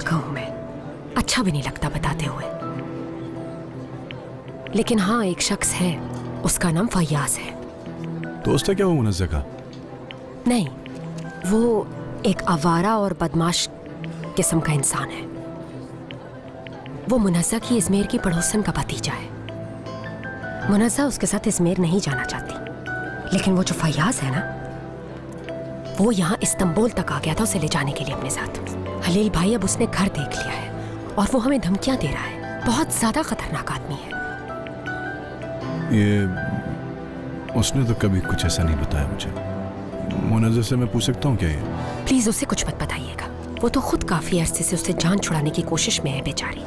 क्या कहूं मैं, अच्छा भी नहीं लगता बताते हुए। लेकिन हाँ, एक शख्स है, उसका नाम फयाज है। दोस्त है क्या वो मुनज़्ज़ा का? नहीं, वो एक आवारा और बदमाश किस्म का इंसान है। वो मुनज़्ज़ा की इज़मेर की पड़ोसन का भतीजा है। मुनज़्ज़ा उसके साथ इज़मेर नहीं जाना चाहती, लेकिन वो जो फयाज है ना, वो यहाँ इस्तांबुल तक आ गया था उसे ले जाने के लिए अपने साथ। हलील भाई, अब उसने घर देख लिया है और वो हमें धमकियां दे रहा है। बहुत ज्यादा खतरनाक आदमी है ये। उसने तो कभी कुछ ऐसा नहीं बताया मुझे। मुनज़्ज़ा से मैं पूछ सकता हूँ क्या ये? प्लीज उसे कुछ मत बताइएगा। वो तो खुद काफी अरसे से उससे जान छुड़ाने की कोशिश में है बेचारी।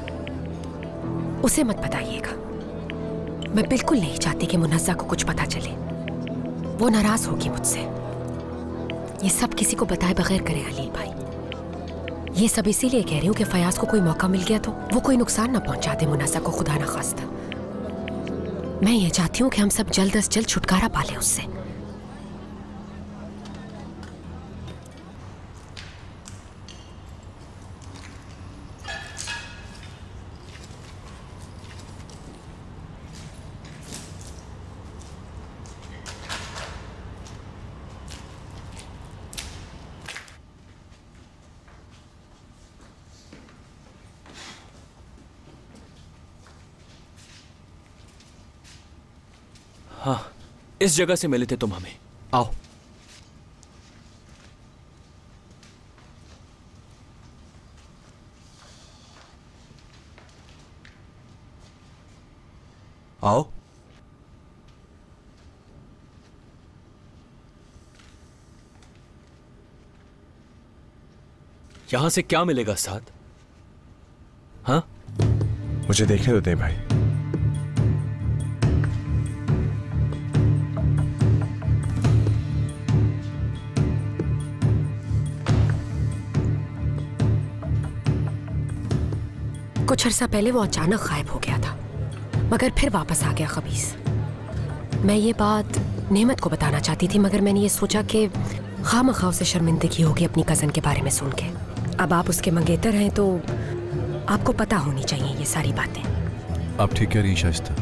उसे मत बताइएगा। मैं बिल्कुल नहीं चाहती कि मुनज़्ज़ा को कुछ पता चले। वो नाराज होगी मुझसे। ये सब किसी को बताए बगैर करें हलील भाई। ये सब इसीलिए कह रही हूँ कि फयाज को कोई मौका मिल गया तो वो कोई नुकसान ना पहुंचा दे मुनज़्ज़ा को, खुदा ना खास्ता। मैं ये चाहती हूँ कि हम सब जल्द से जल्द छुटकारा पा लें उससे। हाँ, इस जगह से मिले थे तुम हमें। आओ। आओ। यहां से क्या मिलेगा साथ? हाँ, मुझे देखने दो भाई। कुछ अर्सा पहले वो अचानक गायब हो गया था, मगर फिर वापस आ गया खबीस। मैं ये बात नेमत को बताना चाहती थी, मगर मैंने ये सोचा कि खामखा उसे शर्मिंदगी होगी अपनी कज़न के बारे में सुन के। अब आप उसके मंगेतर हैं तो आपको पता होनी चाहिए ये सारी बातें। आप ठीक कह रही हैं शाइस्ता।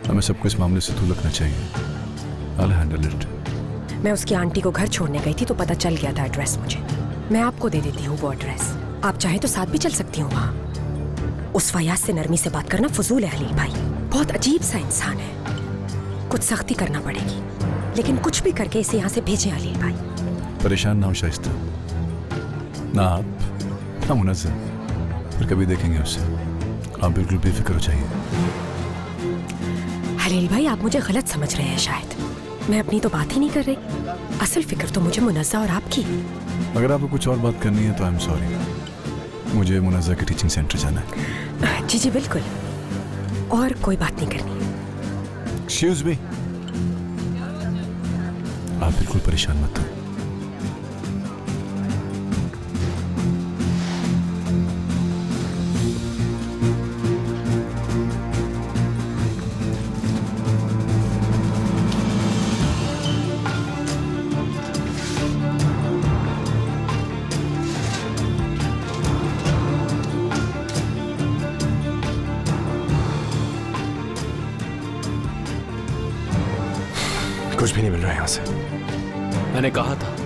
हमें सबको इस मामले से दूर रखना चाहिए। I'll handle it। मैं उसकी आंटी को घर छोड़ने गई थी तो पता चल गया था एड्रेस मुझे। मैं आपको दे देती हूँ वो एड्रेस। आप चाहें तो साथ भी चल सकती हूँ वहाँ। उस फयाज से नरमी से बात करना फजूल है हलील भाई। बहुत अजीब सा इंसान है। कुछ सख्ती करना पड़ेगी, लेकिन कुछ भी करके इसे यहाँ से भेजें हलील भाई। परेशान ना हो शाइस्ता। ना आप, ना मुनज़्ज़ा। फिर कभी देखेंगे उससे। आप बिल्कुल बेफिक्र हो जाइए। हलील भाई, आप मुझे गलत समझ रहे हैं शायद। मैं अपनी तो बात ही नहीं कर रही। असल फिक्र तो मुझे मुनज़्ज़ा और आपकी। अगर आपको कुछ और बात करनी है तो आई एम सॉरी। मुझे मुनज़्ज़ा के टीचिंग सेंटर जाना है। जी जी बिल्कुल, और कोई बात नहीं करनी। Excuse me. आप बिल्कुल परेशान मत हो। कुछ भी नहीं मिल रहा है यहाँ से। मैंने कहा था,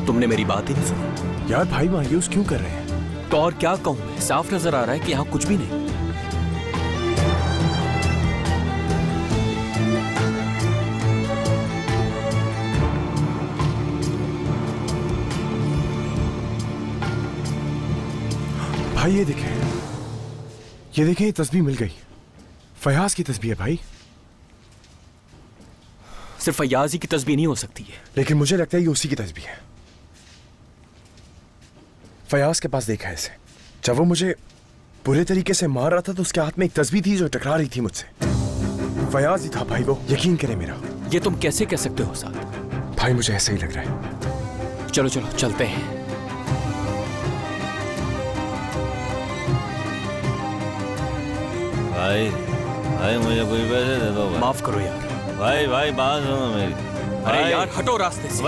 तुमने मेरी बात ही नहीं सुनी। यार भाई मायूस क्यों कर रहे हैं? तो और क्या कहूं मैं? साफ नजर आ रहा है कि यहाँ कुछ भी नहीं। भाई ये देखें, ये तस्बीह मिल गई। फयाज की तस्बीह है भाई। सिर्फ फयाज ही की तस्बीह नहीं हो सकती है। लेकिन मुझे लगता है ये उसी की तस्बीह है। फयाज के पास देखा है इसे। जब वो मुझे बुरे तरीके से मार रहा था तो उसके हाथ में एक तस्बीह थी जो टकरा रही थी मुझसे। फयाज ही था भाई वो, यकीन करें मेरा। ये तुम कैसे कह सकते हो साथ? भाई मुझे ऐसा ही लग रहा है। चलो चलो चलते हैं। भाई भाई मुझे कोई पैसे दे दो। माफ करो यार। भाई बात सुनो मेरी। अरे यार हटो रास्ते से।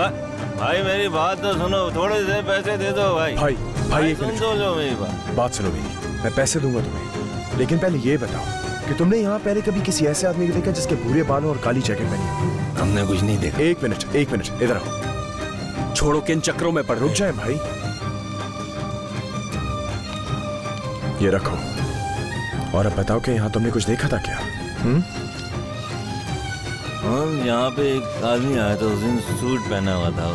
भाई मेरी बात तो सुनो, थोड़े से पैसे दे दो भाई। भाई एक सुन मिनट, तो लो मेरी बात सुनो मेरी। मैं पैसे दूंगा तुम्हें, लेकिन पहले ये बताओ कि तुमने यहाँ पहले कभी किसी ऐसे आदमी को देखा जिसके भूरे बालों और काली जैकेट पहनी? हमने कुछ नहीं देखा। एक मिनट इधर आओ। छोड़ो, किन चक्रों में पड़ रुक जाए भाई, ये रखो। और अब बताओ कि यहाँ तुमने कुछ देखा था क्या? यहाँ पे एक आदमी आया था, उस दिन सूट पहना हुआ था,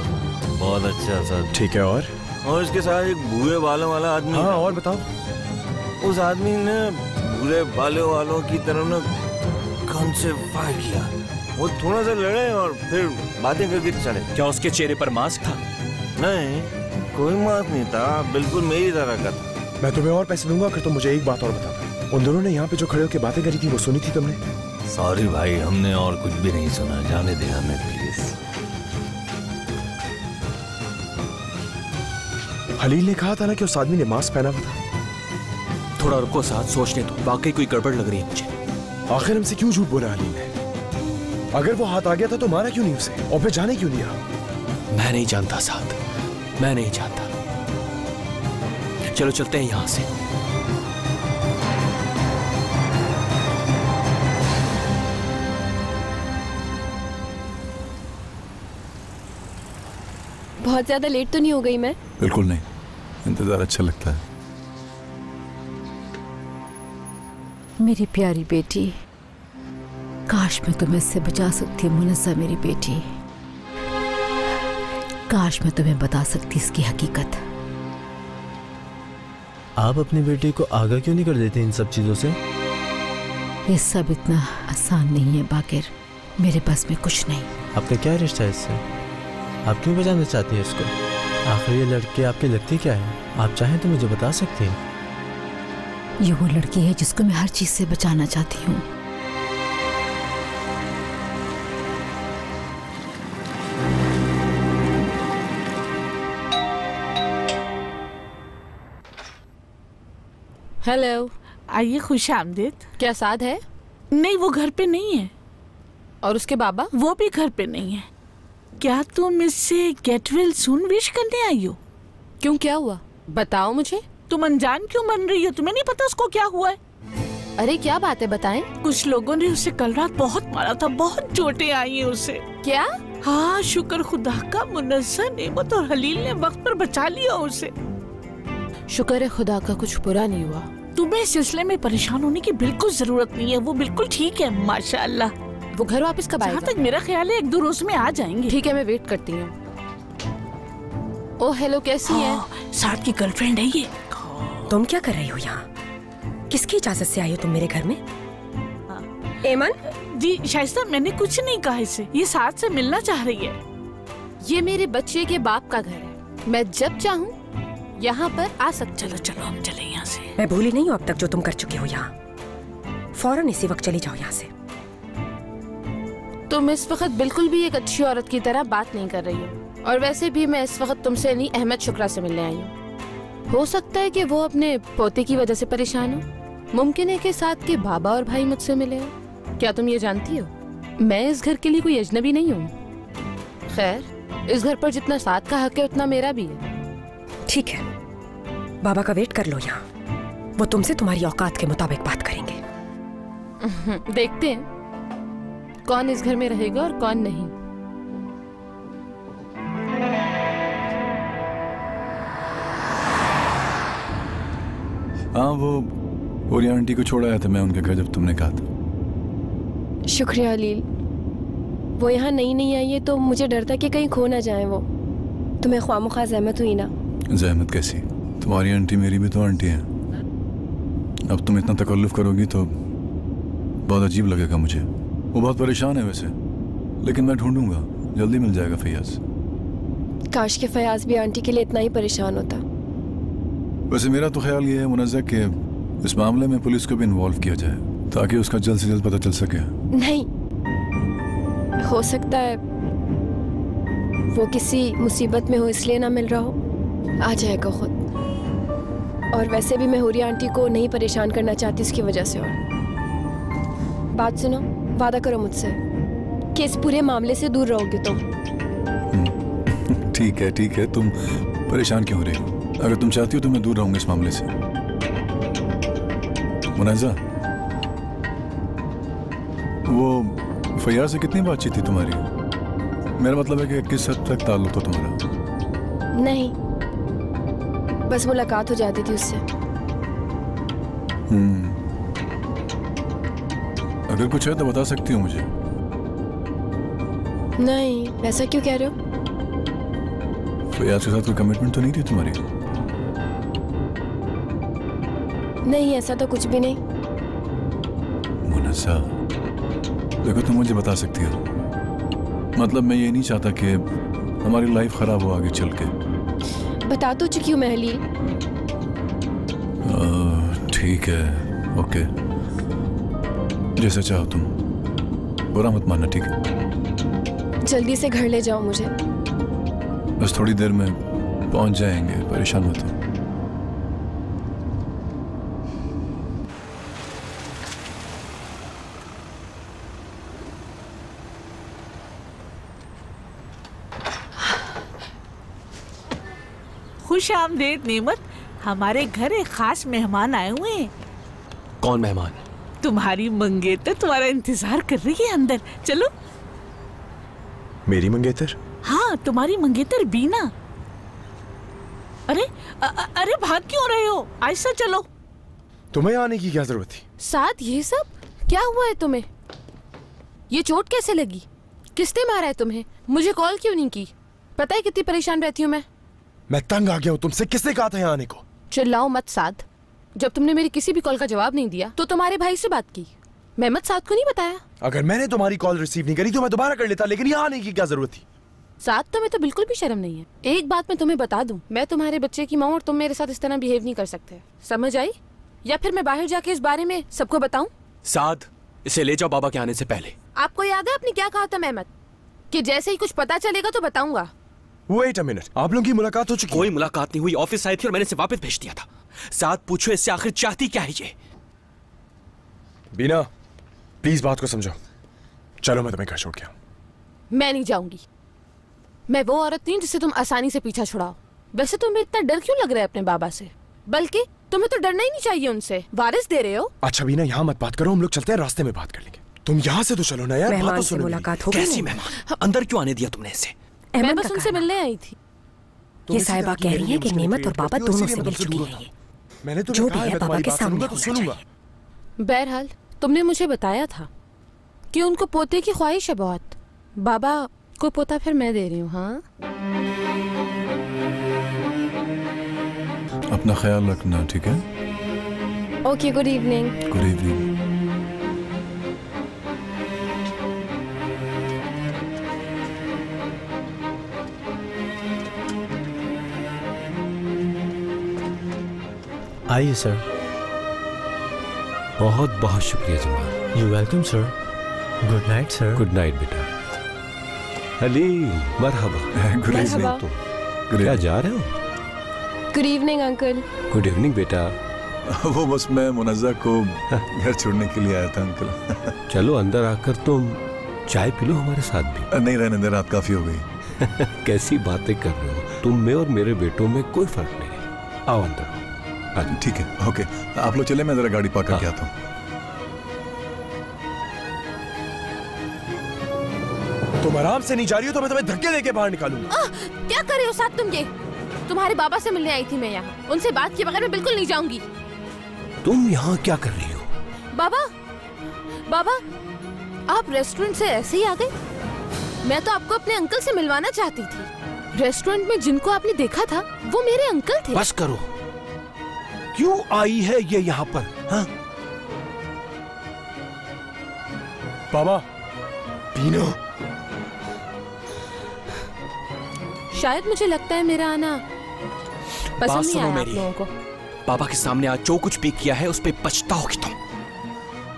बहुत अच्छा सा। ठीक है, और इसके साथ एक भूरे बालों वाला आदमी। हाँ, और बताओ। उस आदमी ने भूरे बालों वालों की तरह ना गन से फायर किया। वो थोड़ा सा लड़े और फिर बातें करके चले। क्या उसके चेहरे पर मास्क था? नहीं, कोई मास्क नहीं था, बिल्कुल मेरी तरह का था। मैं तुम्हें और पैसे दूंगा अगर तुम मुझे एक बात और बता दो। उन दोनों ने यहाँ पे जो खड़े होकर बातें करी थी वो सुनी थी तुमने? सॉरी भाई, हमने और कुछ भी नहीं सुना, जाने दे हमें प्लीज। हलील ने कहा था ना कि उस आदमी ने मास्क पहना हुआ था। थोड़ा रुको, साथ सोचने दो, वाकई कोई गड़बड़ लग रही है मुझे। आखिर हमसे क्यों झूठ बोला हलील ने? अगर वो हाथ आ गया था तो मारा क्यों नहीं उसे, और फिर जाने क्यों दिया? मैं नहीं जानता साथ, मैं नहीं जानता। चलो चलते हैं यहां से। बहुत ज्यादा लेट तो नहीं हो गई मैं? बिल्कुल नहीं, इंतजार अच्छा लगता है। मेरी प्यारी बेटी, काश मैं तुम्हें इससे बचा सकती मुनस्सा मेरी बेटी। काश मैं तुम्हें बता सकती इसकी हकीकत। आप अपनी बेटी को आगाह क्यों नहीं कर देते इन सब चीजों से? ये सब इतना आसान नहीं है बाकिर, मेरे पास में कुछ नहीं। आपका क्या रिश्ता है इससे? आप क्यों बचाना चाहती हैं इसको? आखिर ये लड़की आपकी लगती क्या है? आप चाहें तो मुझे बता सकती हैं। ये वो लड़की है जिसको मैं हर चीज से बचाना चाहती हूँ। हेलो, आइए, खुश आमदीद। क्या साद है? नहीं, वो घर पे नहीं है। और उसके बाबा? वो भी घर पे नहीं है। क्या तुम इससे गेट वेल सून विश करने आई हो? क्यों, क्या हुआ? बताओ मुझे। तुम अनजान क्यों बन रही हो? तुम्हें नहीं पता उसको क्या हुआ है? अरे क्या बात है, बताएं। कुछ लोगों ने उसे कल रात बहुत मारा था, बहुत चोटें आई हैं उसे। क्या? हाँ, शुक्र खुदा का, मुनस्सा, नेमत और हलील ने वक्त पर बचा लिया उसे। शुक्र है खुदा का, कुछ बुरा नहीं हुआ। तुम्हें इस सिलसिले में परेशान होने की बिल्कुल जरूरत नहीं है, वो बिल्कुल ठीक है माशाअल्लाह। वो घर वापस कब आएगा? जहाँ तक मेरा ख्याल है 1-2 रोज में आ जाएंगे। ठीक है, मैं वेट करती हूँ। ओ हेलो, कैसी है? साथ की गर्लफ्रेंड है ये। तुम क्या कर रही हो यहाँ? किसकी इजाजत से आई हो तुम मेरे घर में? एमन जी शाइस्ता, मैंने कुछ नहीं कहा इसे, ये साथ से मिलना चाह रही है। ये मेरे बच्चे के बाप का घर है, मैं जब चाहूँ यहाँ पर आ सकती। चलो चलो हम चले यहाँ से। मैं भूली नहीं हूँ अब तक जो तुम कर चुके हो यहाँ। फौरन इसी वक्त चली जाओ यहाँ से। तुम इस वक्त बिल्कुल भी एक अच्छी औरत की तरह बात नहीं कर रही हो, और वैसे भी मैं इस वक्त तुमसे नहीं अहमद शुक्रा से मिलने आई हूँ। हो सकता है कि वो अपने पोते की वजह से परेशान हो। मुमकिन है कि साथ के बाबा और भाई मुझसे मिले हो। क्या तुम ये जानती हो, मैं इस घर के लिए कोई अजनबी नहीं हूँ। खैर, इस घर पर जितना साथ का हक है उतना मेरा भी है। ठीक है, बाबा का वेट कर लो यहाँ, वो तुमसे तुम्हारी औकात के मुताबिक बात करेंगे। देखते हैं कौन इस घर में रहेगा और कौन नहीं। हाँ, वो पूरी आंटी को छोड़ आया था मैं उनके घर जब तुमने कहा था। शुक्रिया हलील। वो यहाँ नई आई है तो मुझे डर था कि कहीं खो ना जाए वो। तुम्हें ख्वामुखा ज़हमत हुई ना? ज़हमत कैसी, तुम्हारी आंटी मेरी भी तो आंटी है। अब तुम इतना तकल्लुफ करोगी तो बहुत अजीब लगेगा मुझे। वो बहुत परेशान है वैसे, लेकिन मैं ढूंढूंगा, जल्दी मिल जाएगा फैयाज। काश के फयाज भी आंटी के लिए इतना ही परेशान होता। वैसे मेरा तो ख्याल ये है मुनज़्ज़ा कि इस मामले में पुलिस को भी इन्वॉल्व किया जाए ताकि उसका जल्द से जल्द पता चल सके। नहीं, हो सकता है वो किसी मुसीबत में हो इसलिए ना मिल रहा हो, आ जाएगा खुद। और वैसे भी मैं हुरिया आंटी को नहीं परेशान करना चाहती इसकी वजह से। और बात सुनो, वादा करो मुझसे कि इस पूरे मामले से दूर रहोगे तुम। ठीक है, तुम परेशान क्यों हो रही हो? अगर तुम चाहती हो तो मैं दूर रहूंगा इस मामले से। मुनाजा, वो फैयाज से कितनी बातचीत थी तुम्हारी? मेरा मतलब है कि किस हद तक ताल्लुक था तुम्हारा? नहीं, बस मुलाकात हो जाती थी उससे। अगर कुछ है तो बता सकती हो मुझे। नहीं, ऐसा क्यों कह रहे हो? फैयाज के साथ कोई कमिटमेंट तो नहीं थी तुम्हारी? नहीं, ऐसा तो कुछ भी नहीं। मुनस्सा, देखो तुम मुझे बता सकती हो। मतलब मैं ये नहीं चाहता कि हमारी लाइफ खराब हो आगे चल के। बता तो चुकी हूँ मैं हलील। ठीक है, ओके, जैसे चाहो तुम, बुरा मत मानना, ठीक है? जल्दी से घर ले जाओ मुझे। बस थोड़ी देर में पहुंच जाएंगे, परेशान मत हो। खुश आमदीद नेमत, हमारे घर एक खास मेहमान आए हुए हैं। कौन मेहमान? तुम्हारी मंगेतर तुम्हारा इंतजार कर रही है अंदर, चलो। मेरी मंगेतर? हाँ, तुम्हारी मंगेतर बीना। अरे अरे भाग क्यों रहे हो? ऐसा चलो। तुम्हें आने की क्या जरूरत थी? साथ ये सब क्या हुआ है तुम्हें? ये चोट कैसे लगी? किसने मारा है तुम्हें? मुझे कॉल क्यों नहीं की? पता है कितनी परेशान रहती हूँ मैं तंग आ गया हूँ तुमसे। किसने कहा था यहाँ आने को? चिल्लाओ मत साद। जब तुमने मेरी किसी भी कॉल का जवाब नहीं दिया तो तुम्हारे भाई से बात की। मेहमद साद को नहीं बताया? अगर मैंने तुम्हारी कॉल रिसीव नहीं करी तो मैं दोबारा कर लेता, लेकिन यहाँ आने की क्या जरूरत थी? साद, तुम्हें तो बिल्कुल भी शर्म नहीं है। एक बात मैं तुम्हें बता दूं, मैं तुम्हारे बच्चे की माँ और तुम मेरे साथ इस तरह बिहेव नहीं कर सकते। समझ आई? या फिर मैं बाहर जाके इस बारे में सबको बताऊं? साद, इसे ले जाओ बाबा के आने से पहले। आपको याद है आपने क्या कहा था मेहमद? कि जैसे ही कुछ पता चलेगा तो बताऊंगा। वेट अ मिनट, आप लोगों की मुलाकात हो चुकी? कोई मुलाकात नहीं हुई, ऑफिस आई थी और मैंने इसे वापस भेज दिया था। साथ पूछो इससे आखिर चाहती क्या है ये? बीना, प्लीज बात को समझो। चलो मैं तुम्हें घर छोड़ के आऊं। मैं नहीं जाऊंगी। मैं वो औरत नहीं जिससे तुम आसानी से पीछा छुड़ाओ। वैसे तुम्हें इतना डर क्यों लग रहा है अपने बाबा से? बल्कि तुम्हें तो डरना ही नहीं चाहिए उनसे, वारिस दे रहे हो। अच्छा बीना, यहाँ मत बात करो, हम लोग चलते हैं, रास्ते में बात कर लेंगे। तुम यहाँ से तो चलो ना यार, बात तो सुनो। मुलाकात हो गई। कैसी मेहमान? अंदर क्यों आने दिया तुमने इसे? मैं बस उनसे मिलने आई थी। ये साहिबा कह रही है कि नेमत और बाबा दोनों से मिल चुकी है। मैंने तो जो भी है बाबा के सामने होना चाहिए। बहरहाल तुमने मुझे बताया था कि उनको पोते की ख्वाहिश है बहुत। बाबा को पोता फिर मैं दे रही हूँ। हाँ, अपना ख्याल रखना, ठीक है? Okay, good evening. Good evening. आइए सर। बहुत बहुत शुक्रिया Jamal. You welcome sir. Good night sir. Good night बेटा। हलीम, मरहबा। गुड मरहबा। इवनिंग। क्या जा रहे हो? Good evening uncle. Good evening बेटा। वो बस मैं मुनज़्ज़ा को घर छोड़ने के लिए आया था अंकल। चलो अंदर आकर तुम चाय पी लो हमारे साथ भी। नहीं रहने दे, रात काफी हो गई। कैसी बातें कर रहे हो तुम में और मेरे बेटों में कोई फर्क नहीं है। आओ अंदर। ठीक है, ओके, आप लोग चले, मैं जरा गाड़ी पार्क करके आता हूँ। तुम आराम से नहीं जा रही हो तो मैं तुम्हें धक्के देके बाहर निकालूंगा। क्या कर रहे हो साथ तुम? ये तुम्हारे बाबा से मिलने आई थी मैं यहाँ। उनसे बात किए बगैर मैं बिल्कुल नहीं जाऊंगी। तुम यहाँ क्या कर रही हो? बाबा, बाबा, आप रेस्टोरेंट से ऐसे ही आ गए? मैं तो आपको अपने अंकल से मिलवाना चाहती थी। रेस्टोरेंट में जिनको आपने देखा था वो मेरे अंकल थे। बस करो, क्यों आई है ये यहाँ पर? हाँ? बाबा, बीना। शायद मुझे लगता है मेरा आना पसंद नहीं आया आप लोगों को। बाबा के सामने आज जो कुछ भी किया है उस पे पछताओगी तुम।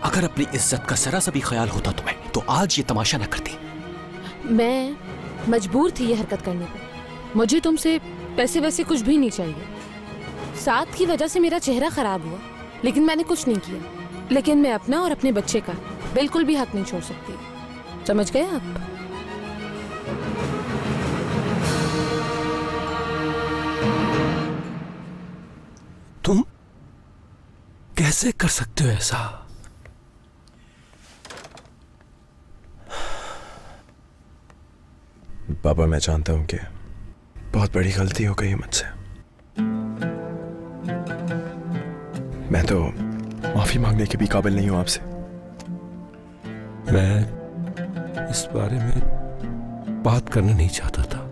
अगर अपनी इज्जत का जरा सा भी ख्याल होता तुम्हें तो आज ये तमाशा न करती। मैं मजबूर थी ये हरकत करने पे। मुझे तुमसे पैसे वैसे कुछ भी नहीं चाहिए। साथ की वजह से मेरा चेहरा खराब हुआ, लेकिन मैंने कुछ नहीं किया। लेकिन मैं अपना और अपने बच्चे का बिल्कुल भी हक नहीं छोड़ सकती। समझ गए आप? कैसे कर सकते हो ऐसा? बाबा, मैं जानता हूं कि बहुत बड़ी गलती हो गई मुझसे। मैं तो माफी मांगने के भी काबिल नहीं हूं आपसे। मैं इस बारे में बात करना नहीं चाहता था,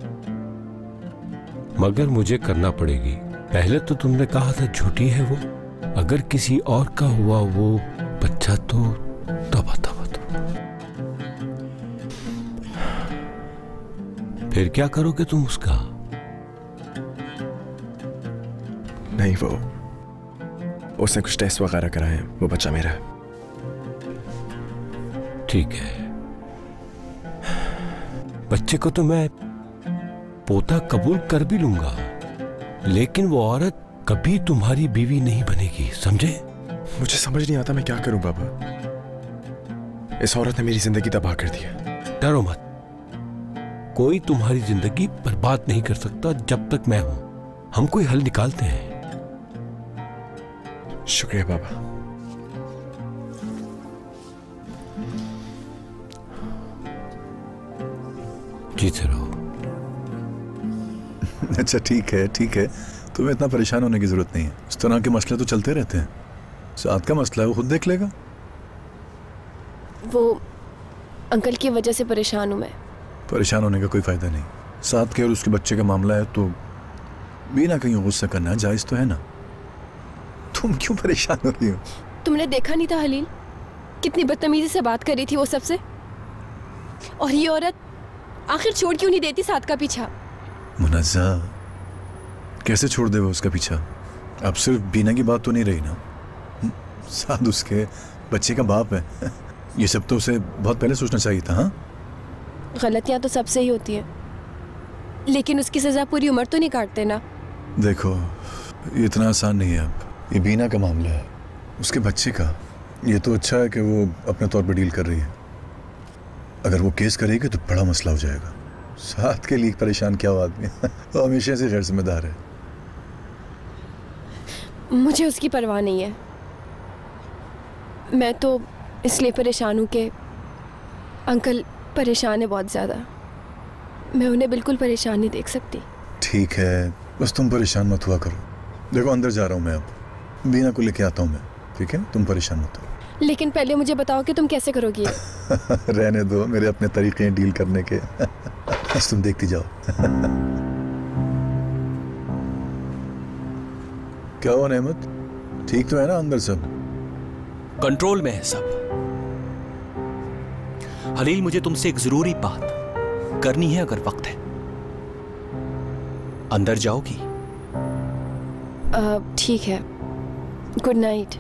मगर मुझे करना पड़ेगी। पहले तो तुमने कहा था झूठी है वो, अगर किसी और का हुआ वो बच्चा तो तब फिर क्या करोगे तुम उसका? नहीं, वो उसने कुछ टेस्ट वगैरह कराए हैं, वो बच्चा मेरा है। ठीक है, बच्चे को तो मैं पोता कबूल कर भी लूंगा, लेकिन वो औरत कभी तुम्हारी बीवी नहीं बनेगी, समझे? मुझे समझ नहीं आता मैं क्या करूं बाबा। इस औरत ने मेरी जिंदगी तबाह कर दी है। डरो मत, कोई तुम्हारी जिंदगी बर्बाद नहीं कर सकता जब तक मैं हूं। हम कोई हल निकालते हैं। शुक्रिया बाबा। जीते रहो। अच्छा ठीक है ठीक है, तुम्हें इतना परेशान होने की जरूरत नहीं है। इस तरह के मसले तो चलते रहते हैं। साथ का मसला है वो खुद देख लेगा। वो अंकल की वजह से परेशान हूं मैं। परेशान होने का कोई फायदा नहीं। साथ के और उसके बच्चे का मामला है तो बिना कहीं गुस्सा करना जायज तो है ना। तुम क्यों परेशान हो रही हो? तुमने देखा नहीं था हलील, कितनी बदतमीजी से बात कर रही थी वो सबसे। और ये औरत आखिर छोड़ क्यों नहीं देती साथ का पीछा? मुनज़्ज़ा, कैसे छोड़ दे वो उसका पीछा? अब सिर्फ बीना की बात तो नहीं रही ना, साथ उसके बच्चे का बाप है। ये सब तो उसे बहुत पहले सोचना चाहिए था। हाँ, गलतियां तो सबसे ही होती है, लेकिन उसकी सजा पूरी उम्र तो नहीं काटते ना। देखो, ये इतना आसान नहीं है। अब ये बीना का मामला है, उसके बच्चे का। ये तो अच्छा है कि वो अपने तौर पर डील कर रही है। अगर वो केस करेगी तो बड़ा मसला हो जाएगा। साथ के लिए परेशान क्या हुआ आदमी। वो हमेशा से गैर जिम्मेदार है। मुझे उसकी परवाह नहीं है। मैं तो इसलिए परेशान हूँ कि अंकल परेशान है बहुत ज़्यादा। मैं उन्हें बिल्कुल परेशान नहीं देख सकती। ठीक है, बस तुम परेशान मत हुआ करो। देखो, अंदर जा रहा हूँ मैं, अब बीना को लेके आता हूँ मैं। ठीक है, तुम परेशान मत हो। लेकिन पहले मुझे बताओ कि तुम कैसे करोगी? रहने दो, मेरे अपने तरीके हैं डील करने के। बस तुम देखती जाओ। क्या हुआ नेमत, ठीक तो है ना अंदर सब? कंट्रोल में है सब। हलील, मुझे तुमसे एक जरूरी बात करनी है, अगर वक्त है। अंदर जाओगी? ठीक है, गुड नाइट।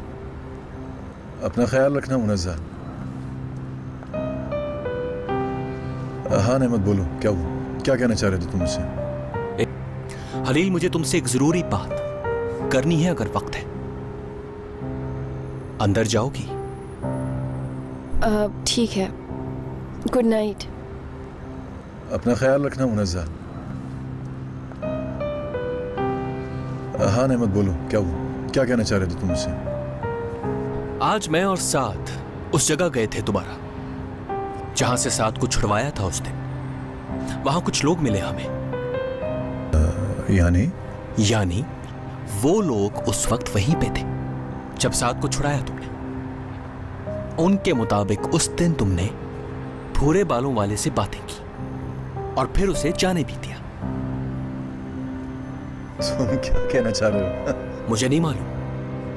अपना ख्याल रखना मुनज़्ज़ा। हाँ नेमत, बोलो क्या हुआ, क्या कहना चाह रहे थे तुम मुझसे? हलील, मुझे तुमसे एक जरूरी बात करनी है, अगर वक्त है। अंदर जाओगी? ठीक है, गुड नाइट। अपना ख्याल रखना मुनज़्ज़ा। हाँ नेमत, बोलो क्या हुआ, क्या कहना चाह रहे थे तुम मुझसे? आज मैं और साद उस जगह गए थे दोबारा जहां से साद को छुड़वाया था उस दिन। वहां कुछ लोग मिले हमें। यानी वो लोग उस वक्त वहीं पे थे जब साद को छुड़ाया तुमने। उनके मुताबिक उस दिन तुमने भूरे बालों वाले से बातें की और फिर उसे जाने भी दिया। तुम क्या कहना चाह रहे हो? मुझे नहीं मालूम,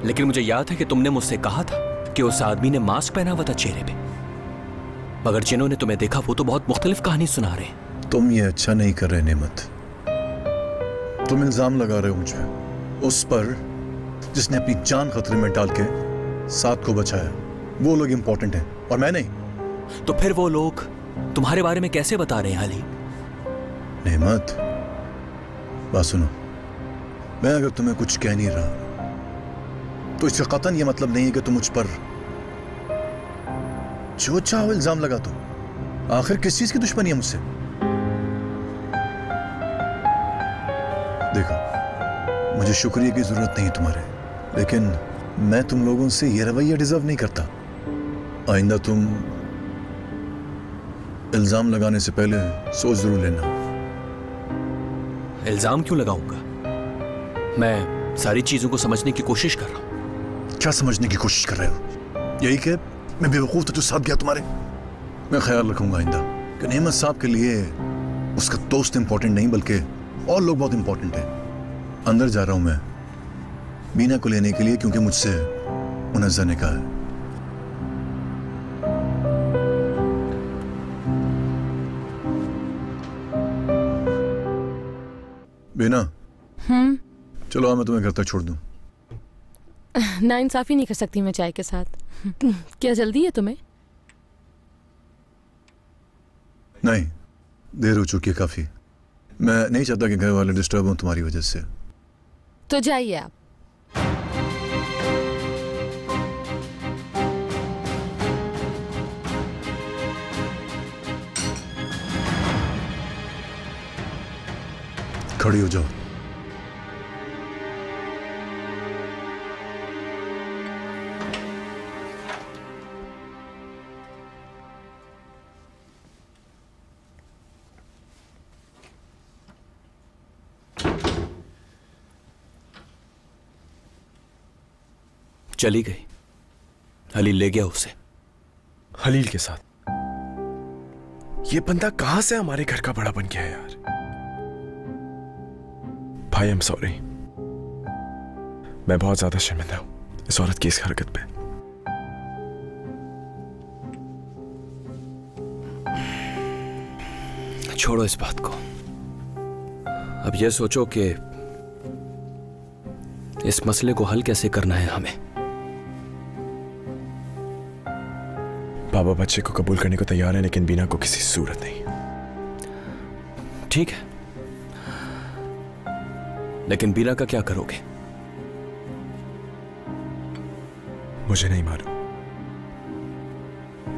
लेकिन मुझे याद है कि तुमने मुझसे कहा था कि उस आदमी ने मास्क पहना हुआ था चेहरे पे। मगर जिन्होंने तुम्हें देखा वो तो बहुत मुख्तलिफ कहानी सुना रहे हैं। तुम ये अच्छा नहीं कर रहे नेमत। तुम इल्जाम लगा रहे हो मुझ पे, उस पर जिसने अपनी जान खतरे में डाल के साथ को बचाया। वो लोग इंपॉर्टेंट हैं और मैं नहीं। तो फिर वो लोग तुम्हारे बारे में कैसे बता रहे हैं हली? नेमत, बात सुनो। मैं अगर तुम्हें कुछ कह नहीं रहा तो इसका कतन ये मतलब नहीं है कि तुम मुझ पर जो चाहो इल्जाम लगा दो। आखिर किस चीज की दुश्मनी है मुझसे? देखो, मुझे शुक्रिया की जरूरत नहीं तुम्हारे, लेकिन मैं तुम लोगों से ये रवैया डिजर्व नहीं करता। आइंदा तुम इल्जाम लगाने से पहले सोच जरूर लेना। इल्जाम क्यों लगाऊंगा? मैं सारी चीजों को समझने की कोशिश कर रहा हूं। क्या समझने की कोशिश कर रहे हो? यही कि मैं बेवकूफ था जो साथ गया तुम्हारे? मैं ख्याल रखूंगा आइंदा कि नेमत साहब के लिए उसका दोस्त इंपॉर्टेंट नहीं बल्कि और लोग बहुत इंपॉर्टेंट हैं। अंदर जा रहा हूं मैं बीना को लेने के लिए, क्योंकि मुझसे मुनज़्ज़ा ने कहा है। बीना, चलो मैं तुम्हें घर तक छोड़ दूं। नाइंसाफी नहीं कर सकती मैं चाय के साथ। क्या जल्दी है तुम्हें? नहीं, देर हो चुकी है काफी। मैं नहीं चाहता कि घर वाले डिस्टर्ब हों तुम्हारी वजह से। तो जाइए आप। खड़ी हो जाओ। चली गई। हलील ले गया उसे। हलील के साथ? ये बंदा कहां से हमारे घर का बड़ा बन गया है यार। भाई, आई एम सॉरी। मैं बहुत ज्यादा शर्मिंदा हूं इस औरत की इस हरकत पे। छोड़ो इस बात को। अब यह सोचो कि इस मसले को हल कैसे करना है हमें। बाबा बच्चे को कबूल करने को तैयार है, लेकिन बीना को किसी सूरत नहीं। ठीक है, लेकिन बीना का क्या करोगे? मुझे नहीं मालूम।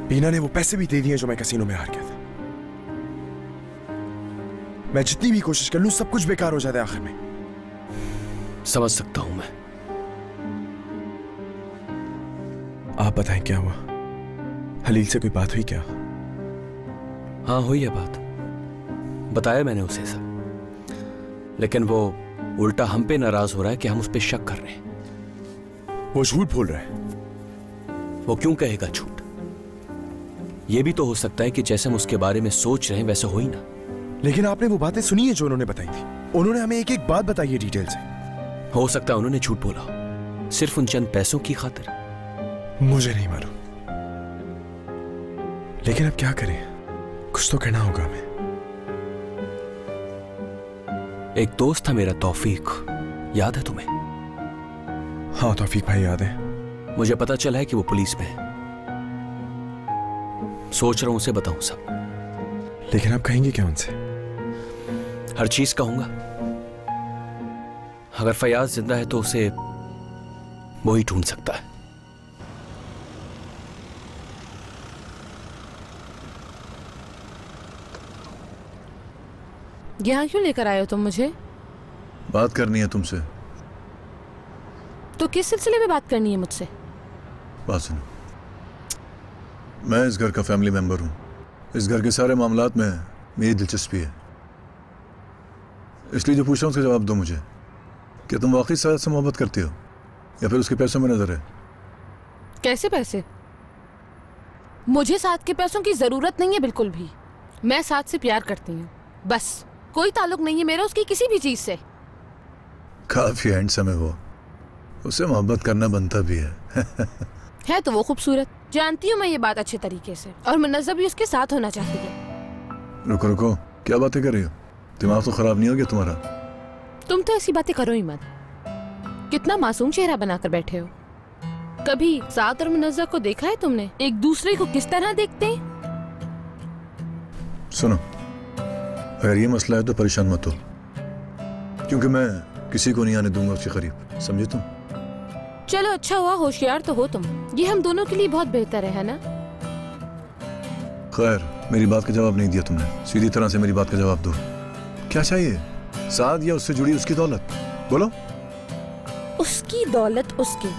बीना ने वो पैसे भी दे दिए जो मैं कैसीनो में हार गया था। मैं जितनी भी कोशिश कर लूं सब कुछ बेकार हो जाता है आखिर में। समझ सकता हूं मैं। आप बताएं क्या हुआ? हलील से कोई बात हुई क्या? हाँ, हुई है बात। बताया मैंने उसे सब, लेकिन वो उल्टा हम पे नाराज हो रहा है कि हम उस पे शक कर रहे हैं। वो झूठ बोल रहा है। वो क्यों कहेगा झूठ? ये भी तो हो सकता है कि जैसे हम उसके बारे में सोच रहे हैं वैसा हो ही ना। लेकिन आपने वो बातें सुनी है जो उन्होंने बताई थी? उन्होंने हमें एक एक बात बताई है डिटेल से। हो सकता है उन्होंने झूठ बोला सिर्फ उन चंद पैसों की खातिर। मुझे नहीं मालूम, लेकिन अब क्या करें, कुछ तो करना होगा हमें। एक दोस्त था मेरा, तौफीक, याद है तुम्हें? हाँ, तौफीक भाई याद है। मुझे पता चला है कि वो पुलिस में है। सोच रहा हूं उसे बताऊं सब। लेकिन आप कहेंगे क्या उनसे? हर चीज कहूंगा। अगर फयाज जिंदा है तो उसे वो ही ढूंढ सकता है। यहाँ क्यों लेकर आए हो तुम मुझे? बात करनी है तुमसे। तो किस सिलसिले में बात करनी है मुझसे? बात सुनो, मैं इस घर का फैमिली मेंबर हूं। इस घर के सारे मामलात में मेरी दिलचस्पी है, इसलिए जो पूछ रहा हूं उसका जवाब दो मुझे। क्या तुम वाकई साद से मोहब्बत करती हो या फिर उसके पैसों में नजर है? कैसे पैसे? मुझे साद के पैसों की जरूरत नहीं है बिल्कुल भी। मैं साद से प्यार करती हूँ, बस। कोई ताल्लुक नहीं है मेरा उसकी किसी भी चीज से। काफी हैंडसम है वो, उससे मोहब्बत करना बनता भी है। है तो वो खूबसूरत, जानती हूँ मैं ये बात अच्छे तरीके से, और मुनज़्ज़ा भी उसके साथ होना चाहती है। रुको रुको, क्या बातें कर रही हो? दिमाग तो खराब नहीं हो गया तुम्हारा? तुम तो ऐसी बातें करो ही मत। कितना मासूम चेहरा बनाकर बैठे हो। कभी साद और मुनज़्ज़ा को देखा है तुमने? एक दूसरे को किस तरह देखते हैं? सुनो, अगर ये मसला है तो परेशान मत हो, क्योंकि मैं किसी को नहीं आने दूंगा उसके करीब, समझे तुम? चलो अच्छा हुआ, होशियार तो हो तुम। ये हम दोनों के लिए बहुत बेहतर है ना? खैर, मेरी बात का जवाब नहीं दिया तुमने। सीधी तरह से मेरी बात का जवाब दो। क्या चाहिए? साद या उससे जुड़ी उसकी दौलत? बोलो। उसकी दौलत उसकी,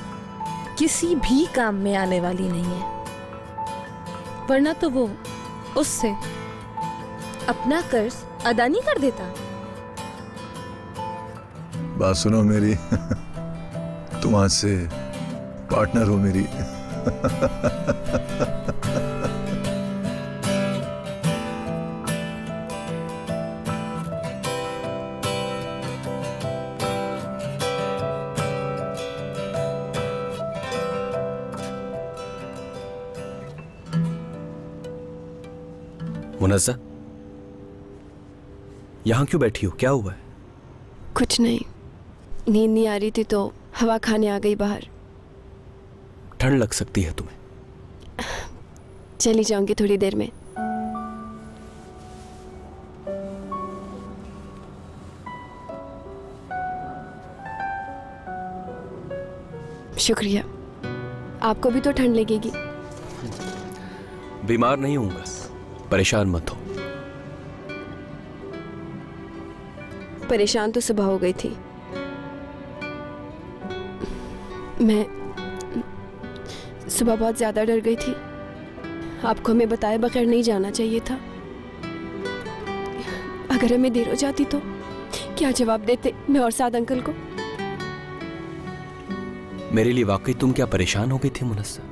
किसी भी काम में आने वाली नहीं है, वरना तो वो उससे अपना कर्ज अदा नहीं कर देता। बात सुनो मेरी, तुम आज से पार्टनर हो मेरी। मुनस्सा, यहां क्यों बैठी हो? क्या हुआ है? कुछ नहीं, नींद नहीं आ रही थी तो हवा खाने आ गई बाहर। ठंड लग सकती है तुम्हें। चली जाऊंगी थोड़ी देर में। शुक्रिया। आपको भी तो ठंड लगेगी। बीमार नहीं हूंगा, परेशान मत हो। परेशान तो सुबह हो गई थी। मैं सुबह बहुत ज्यादा डर गई थी। आपको हमें बताए बगैर नहीं जाना चाहिए था। अगर हमें देर हो जाती तो क्या जवाब देते मैं और साद अंकल को? मेरे लिए वाकई तुम क्या परेशान हो गई थी मुनस्सा?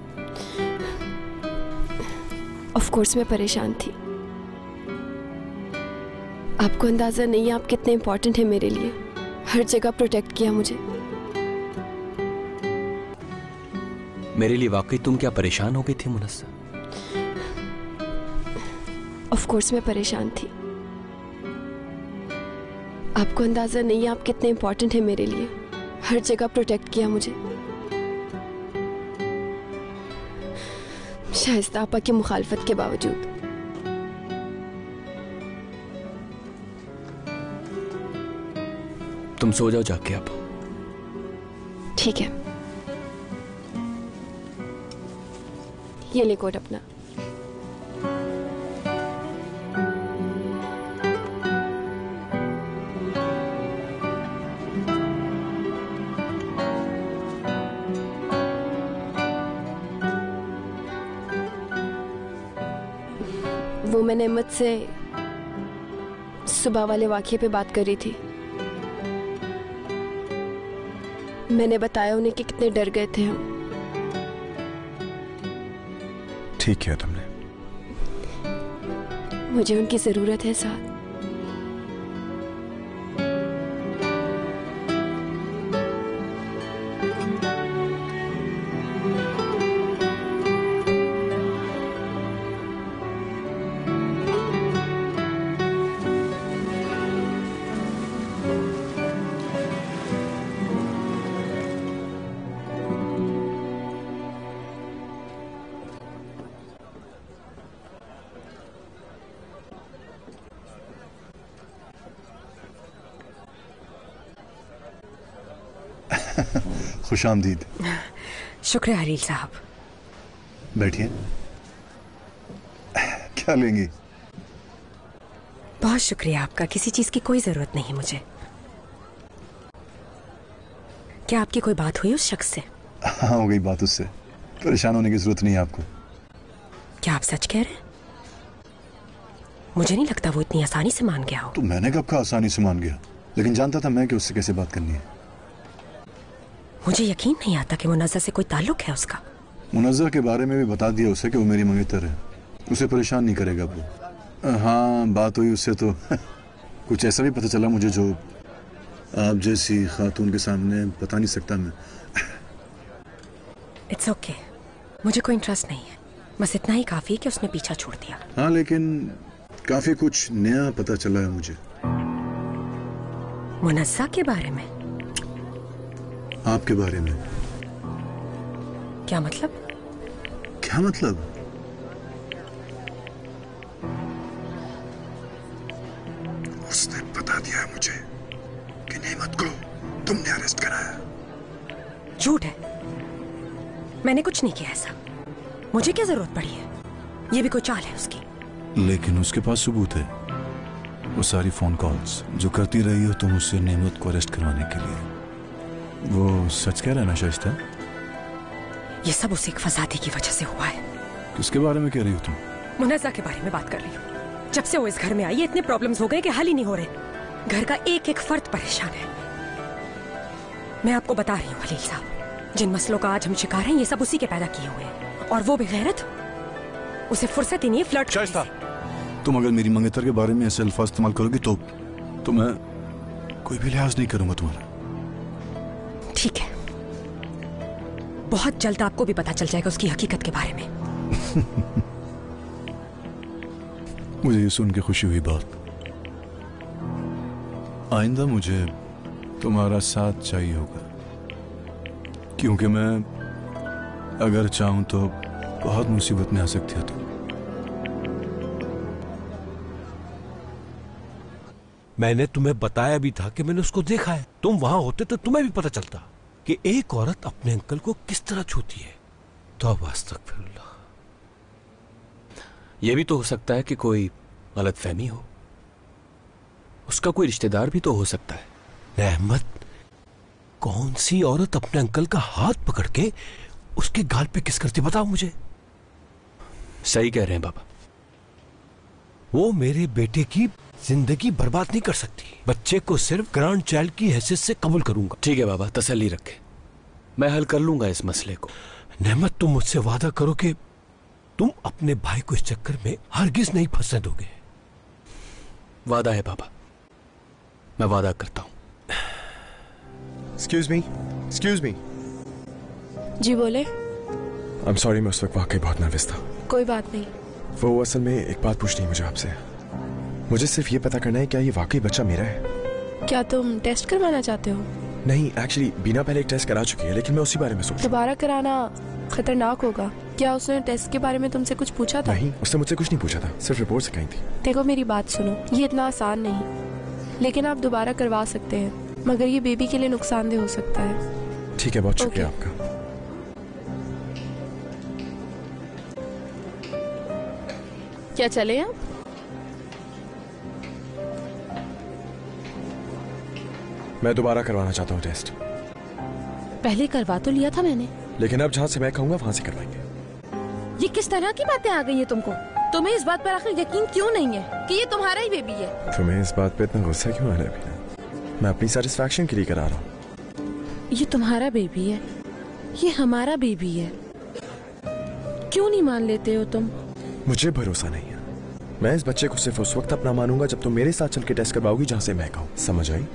ऑफ कोर्स मैं परेशान थी। आपको अंदाजा नहीं है आप कितने इंपॉर्टेंट हैं मेरे लिए। हर जगह प्रोटेक्ट किया मुझे। मेरे लिए वाकई तुम क्या परेशान हो गई थी मुनस्सा? ऑफ कोर्स मैं परेशान थी। आपको अंदाजा नहीं है आप कितने इंपॉर्टेंट हैं मेरे लिए। हर जगह प्रोटेक्ट किया मुझे। शाइस्ता आपा की मुखालफत के बावजूद। तुम सो जाओ जाके अब। ठीक है, ये ले कोट अपना। वो मैंने अहमद से सुबह वाले वाक़ये पे बात करी थी। मैंने बताया उन्हें कि कितने डर गए थे हम। ठीक किया तुमने। मुझे उनकी जरूरत है साथ। खुश आमदीद। शुक्रिया हलील साहब। बैठिए। क्या लेंगी? बहुत शुक्रिया आपका, किसी चीज की कोई जरूरत नहीं मुझे। क्या आपकी कोई बात हुई उस शख्स से? हाँ, हो गई बात उससे। परेशान होने की जरूरत नहीं है आपको। क्या आप सच कह रहे हैं? मुझे नहीं लगता वो इतनी आसानी से मान गया हो। तो मैंने कब कहा आसानी से मान गया? लेकिन जानता था मैं कि उससे कैसे बात करनी है। मुझे यकीन नहीं आता कि मुनज़्ज़ा से कोई ताल्लुक है उसका। मुनज़्ज़ा के बारे में भी बता दिया उसे कि वो मेरी मंगेतर है। उसे परेशान नहीं करेगा वो। हाँ, बात हुई उससे तो कुछ ऐसा भी पता चला मुझे जो आप जैसी खातून के सामने बता नहीं सकता मैं। इट्स ओके, मुझे कोई इंटरेस्ट नहीं है। बस इतना ही काफी कि उसने पीछा छोड़ दिया। हाँ, लेकिन काफी कुछ नया पता चला है मुझे। मुनज़्ज़ा के बारे में? आपके बारे में। क्या मतलब? क्या मतलब? उसने बता दिया है मुझे कि नेमत को तुमने अरेस्ट कराया। झूठ है, मैंने कुछ नहीं किया ऐसा। मुझे क्या जरूरत पड़ी है? ये भी कोई चाल है उसकी। लेकिन उसके पास सबूत है। वो सारी फोन कॉल्स जो करती रही हो तुम उससे नेमत को अरेस्ट करवाने के लिए। वो सच कह रहा है ना शाइस्ता? ये सब उस एक फसादी की वजह से हुआ है। किसके बारे में कह रही हो तुम? मुनज़्ज़ा के बारे में बात कर रही हूँ। जब से वो इस घर में आई है इतने प्रॉब्लम्स हो गए कि हल ही नहीं हो रहे। घर का एक एक फर्द परेशान है। मैं आपको बता रही हूँ खलील साहब, जिन मसलों का आज हम शिकार हैं ये सब उसी के पैदा किए हुए हैं। और वो बेगैरत, उसे फुर्सत ही नहीं फ्लर्ट शाइस्ता, तुम अगर मेरी मंगेतर के बारे में ऐसे अल्फाज इस्तेमाल करोगी तो मैं कोई भी लिहाज नहीं करूंगा तुम्हारा। ठीक है, बहुत जल्द आपको भी पता चल जाएगा उसकी हकीकत के बारे में। मुझे ये सुन के खुशी हुई बहुत। आइंदा मुझे तुम्हारा साथ चाहिए होगा, क्योंकि मैं अगर चाहूं तो बहुत मुसीबत में आ सकती हो तुम। मैंने तुम्हें बताया भी था कि मैंने उसको देखा है। तुम वहां होते तो तुम्हें भी पता चलता कि एक औरत अपने अंकल को किस तरह छूती है। तौबा अस्तगफिरुल्लाह। यह भी तो हो सकता है कि कोई गलतफहमी हो, उसका कोई रिश्तेदार भी तो हो सकता है। रहमत, कौन सी औरत अपने अंकल का हाथ पकड़ के उसके गाल पे किस करती, बताओ मुझे। सही कह रहे हैं बाबा। वो मेरे बेटे की जिंदगी बर्बाद नहीं कर सकती। बच्चे को सिर्फ ग्रैंड चाइल्ड की हैसियत से कबूल करूंगा। ठीक है बाबा, तसल्ली रखे, मैं हल कर लूंगा इस मसले को। नेमत, तुम मुझसे वादा करो कि तुम अपने भाई को इस चक्कर में हरगिज नहीं फंसने दोगे। वादा है बाबा, मैं वादा करता हूं। Excuse me. जी बोले। I'm sorry, मैं उस वक्त वाकई बहुत नर्वस था। कोई बात नहीं। वो असल में एक बात पूछनी है मुझे आपसे। मुझे सिर्फ ये पता करना है क्या ये वाकई बच्चा मेरा है। क्या तुम टेस्ट करवाना चाहते हो? नहीं, एक्चुअली बीना पहले एक टेस्ट करा चुकी है, लेकिन मैं उसी बारे में सोच। दोबारा कराना खतरनाक होगा। क्या उसने टेस्ट के बारे में तुमसे कुछ पूछा था? नहीं, उसने मुझसे कुछ नहीं पूछा था, सिर्फ रिपोर्ट से कही थी। देखो मेरी बात सुनो, ये इतना आसान नहीं, लेकिन आप दोबारा करवा सकते हैं, मगर ये बेबी के लिए नुकसानदेह हो सकता है। ठीक है, बहुत शुक्रिया आपका। क्या चले आप? मैं दोबारा करवाना चाहता हूँ टेस्ट। पहले करवा तो लिया था मैंने। लेकिन अब जहाँ से मैं कहूँगा वहाँ से करवाएंगे। ये किस तरह की बातें आ गई है तुमको? तुम्हें इस बात पर आखिर यकीन क्यों नहीं है कि ये तुम्हारा ही बेबी है? तुम्हें इस बात पे इतना गुस्सा क्यों आ रहा है? मैं अपनी सेटिस्फैक्शन के लिए करा रहा हूँ। ये तुम्हारा बेबी है, ये हमारा बेबी है। क्यों नहीं मान लेते हो तुम? मुझे भरोसा नहीं है। मैं इस बच्चे को सिर्फ उस वक्त अपना मानूंगा जब तुम मेरे साथ चल के टेस्ट करवाओगी जहाँ से मैं कहूँ। समझ आई?